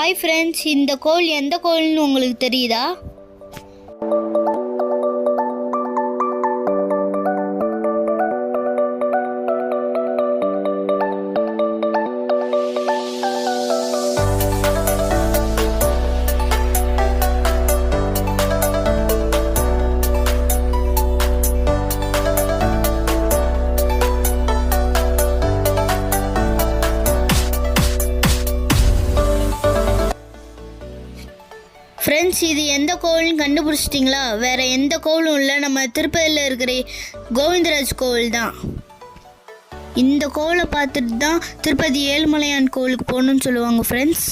Hi friends, இந்த கோவில் எந்த கோவில்னு உங்களுக்கு தெரியுதா? ஃப்ரெண்ட்ஸ், இது எந்த கோவில்னு கண்டுபிடிச்சிட்டிங்களா? வேறு எந்த கோவிலும் இல்லை, நம்ம திருப்பதியில் இருக்கிற கோவிந்தராஜ் கோவில் தான். இந்த கோவிலை பார்த்துட்டு தான் திருப்பதி ஏழுமலையான் கோவிலுக்கு போகணுன்னு சொல்லுவாங்க ஃப்ரெண்ட்ஸ்.